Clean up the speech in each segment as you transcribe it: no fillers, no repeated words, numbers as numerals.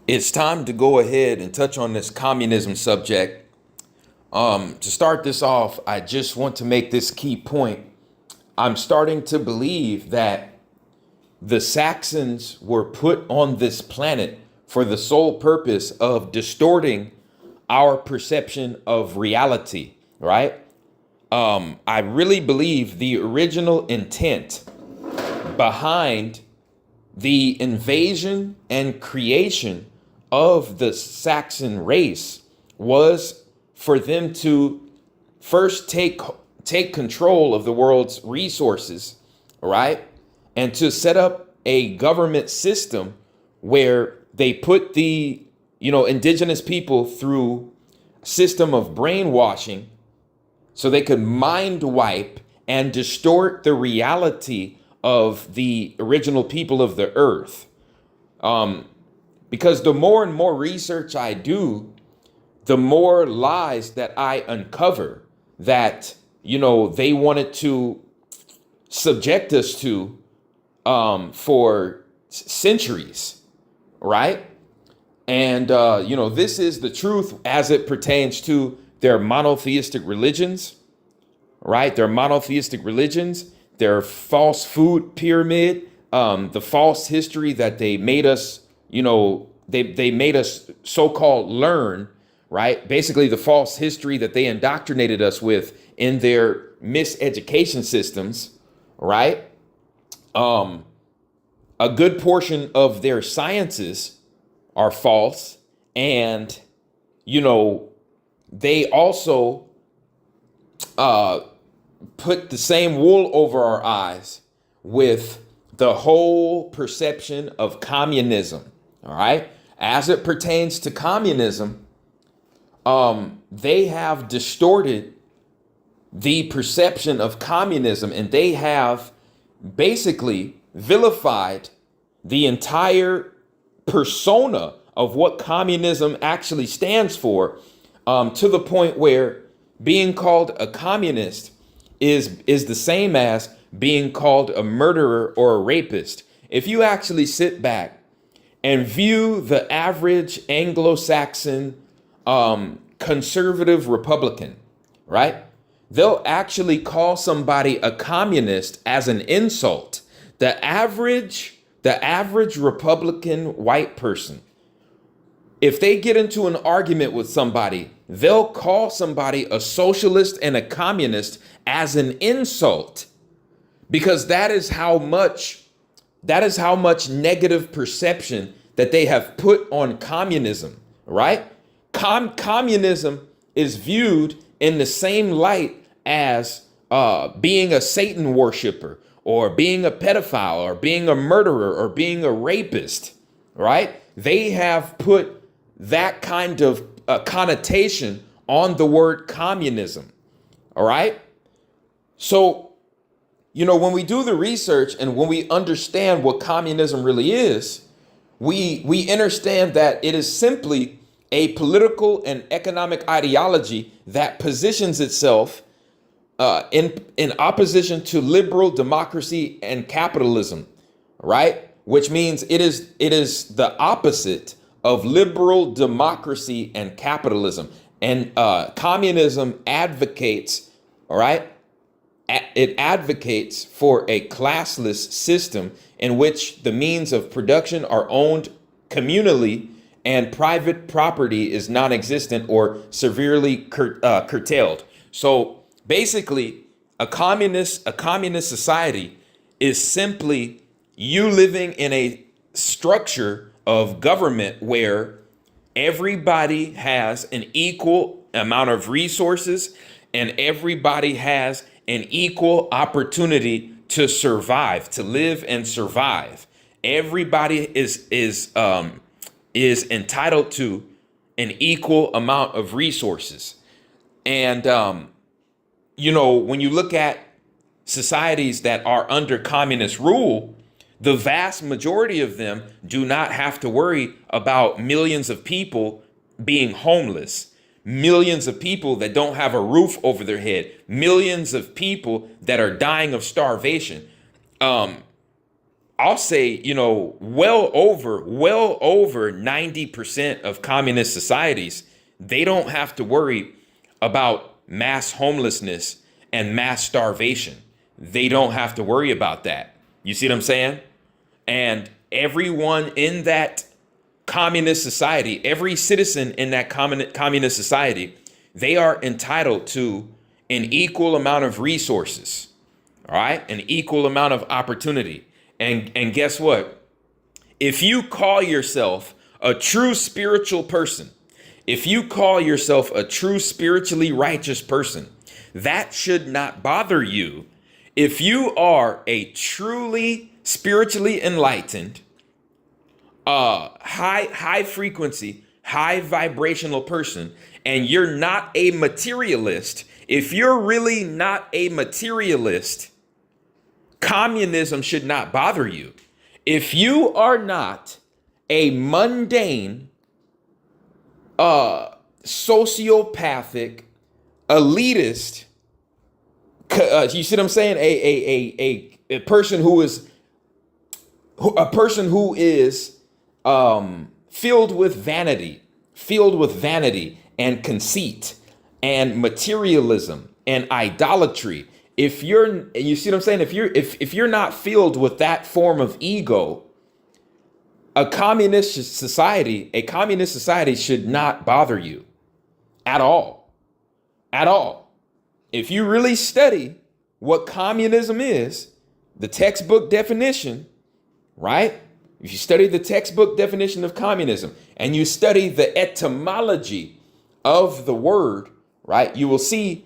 It's time to go ahead and touch on this communism subject. To start this off, I just want to make this key point. I'm starting to believe that the Saxons were put on this planet for the sole purpose of distorting our perception of reality, right? I really believe the original intent behind the invasion and creation of the Saxon race was for them to first take control of the world's resources, right? And to set up a government system where they put the, indigenous people through a system of brainwashing so they could mind wipe and distort the reality of the original people of the earth. Because the more and more research I do, the more lies that I uncover that, they wanted to subject us to for centuries, right? And, this is the truth as it pertains to their monotheistic religions, right? Their monotheistic religions, their false food pyramid, the false history that they made us, they made us so-called learn, right? Basically the false history that they indoctrinated us with in their miseducation systems, right? A good portion of their sciences are false. And, they also put the same wool over our eyes with the whole perception of communism. All right. As it pertains to communism, they have distorted the perception of communism, and they have basically vilified the entire persona of what communism actually stands for, to the point where being called a communist is the same as being called a murderer or a rapist. If you actually sit back and view the average Anglo-Saxon conservative Republican, right? They'll actually call somebody a communist as an insult. The average Republican white person, if they get into an argument with somebody, they'll call somebody a socialist and a communist as an insult, because that is how much negative perception that they have put on communism, right? Communism is viewed in the same light as being a Satan worshiper, or being a pedophile, or being a murderer, or being a rapist, right? They have put that kind of connotation on the word communism, all right? So, when we do the research and when we understand what communism really is, we understand that it is simply a political and economic ideology that positions itself in opposition to liberal democracy and capitalism, right? Which means it is the opposite of liberal democracy and capitalism. And communism advocates, all right? It advocates for a classless system in which the means of production are owned communally and private property is non-existent or severely curtailed. So basically, a communist society is simply you living in a structure of government where everybody has an equal amount of resources and everybody has an equal opportunity to survive, to live and survive. Everybody is entitled to an equal amount of resources. And when you look at societies that are under communist rule, the vast majority of them do not have to worry about millions of people being homeless, millions of people that don't have a roof over their head, millions of people that are dying of starvation. I'll say, well over 90% of communist societies, they don't have to worry about mass homelessness and mass starvation. They don't have to worry about that. You see what I'm saying? And everyone in that communist society, every citizen in that communist society, they are entitled to an equal amount of resources, all right? An equal amount of opportunity. And guess what? If you call yourself a true spiritual person, if you call yourself a true spiritually righteous person, that should not bother you. If you are a truly spiritually enlightened, high frequency, high vibrational person, and you're not a materialist, if you're really not a materialist, communism should not bother you. If you are not a mundane, sociopathic, elitist, you see what I'm saying? A person who is filled with vanity and conceit and materialism and idolatry. You see what I'm saying? If you're not filled with that form of ego, a communist society should not bother you at all. At all. If you really study what communism is, the textbook definition, right? If you study the textbook definition of communism and you study the etymology of the word, right, you will see,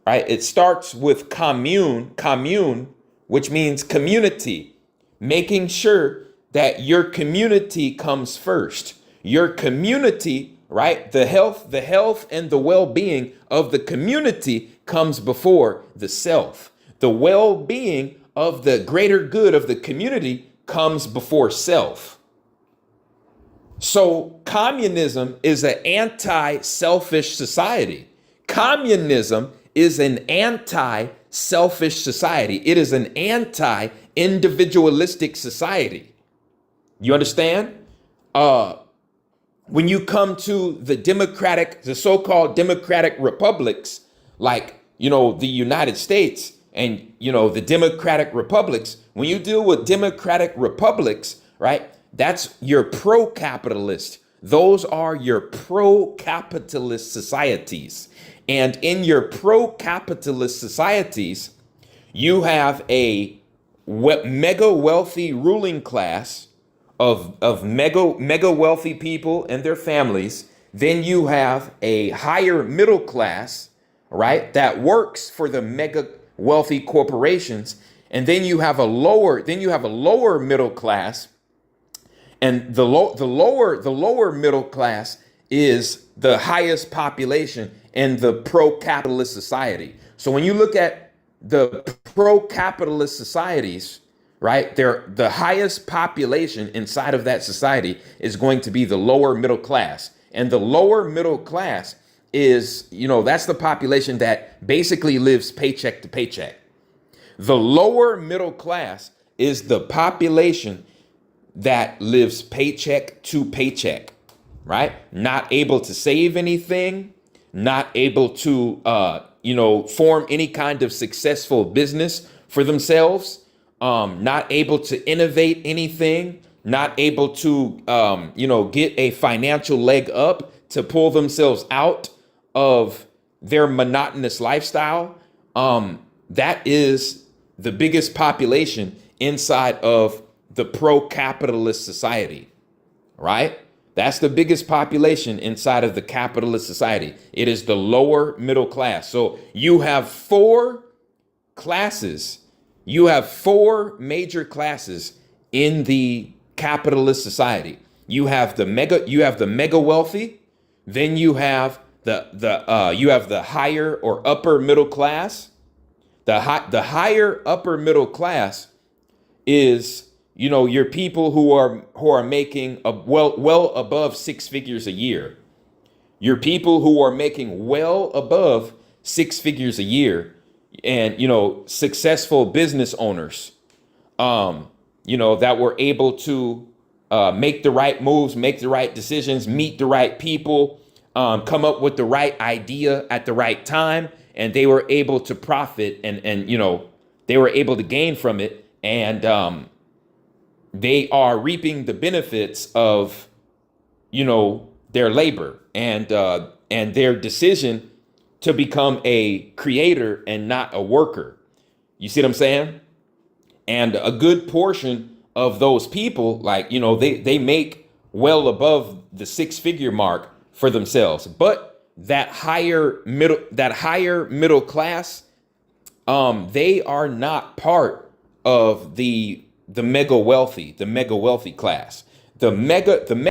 right, it starts with commune, which means community, making sure that your community comes first. Your community, right, the health and the well-being of the community comes before the self. The well-being of the greater good of the community comes before self. So communism is an anti-selfish society. Communism is an anti-selfish society. It is an anti-individualistic society. You understand? When you come to the so-called democratic republics, like, the United States and, the democratic republics, when you deal with democratic republics, right, that's your pro-capitalist. Those are your pro-capitalist societies. And in your pro-capitalist societies, you have a mega wealthy ruling class of mega wealthy people and their families. Then you have a higher middle class, right, that works for the mega wealthy corporations. And then you have a lower middle class. And the lower middle class is the highest population in the pro-capitalist society. So when you look at the pro-capitalist societies, right, the highest population inside of that society is going to be the lower middle class. And the lower middle class is, that's the population that basically lives paycheck to paycheck. The lower middle class is the population that lives paycheck to paycheck, right? Not able to save anything, not able to, form any kind of successful business for themselves, not able to innovate anything, not able to, get a financial leg up to pull themselves out of their monotonous lifestyle. That is the biggest population inside of the pro-capitalist society, right? That's the biggest population inside of the capitalist society. It is the lower middle class. So you have four classes. You have four major classes in the capitalist society. You have the mega wealthy. Then you have the higher or upper middle class. The higher upper middle class is, your people who are making well above six figures a year. Your people who are making well above six figures a year, and successful business owners. that were able to make the right moves, make the right decisions, meet the right people, come up with the right idea at the right time, and they were able to profit and they were able to gain from it, and they are reaping the benefits of their labor and their decision to become a creator and not a worker. You see what I'm saying? And a good portion of those people, like, they make well above the six-figure mark for themselves. But that higher middle class, they are not part of the mega wealthy class. The mega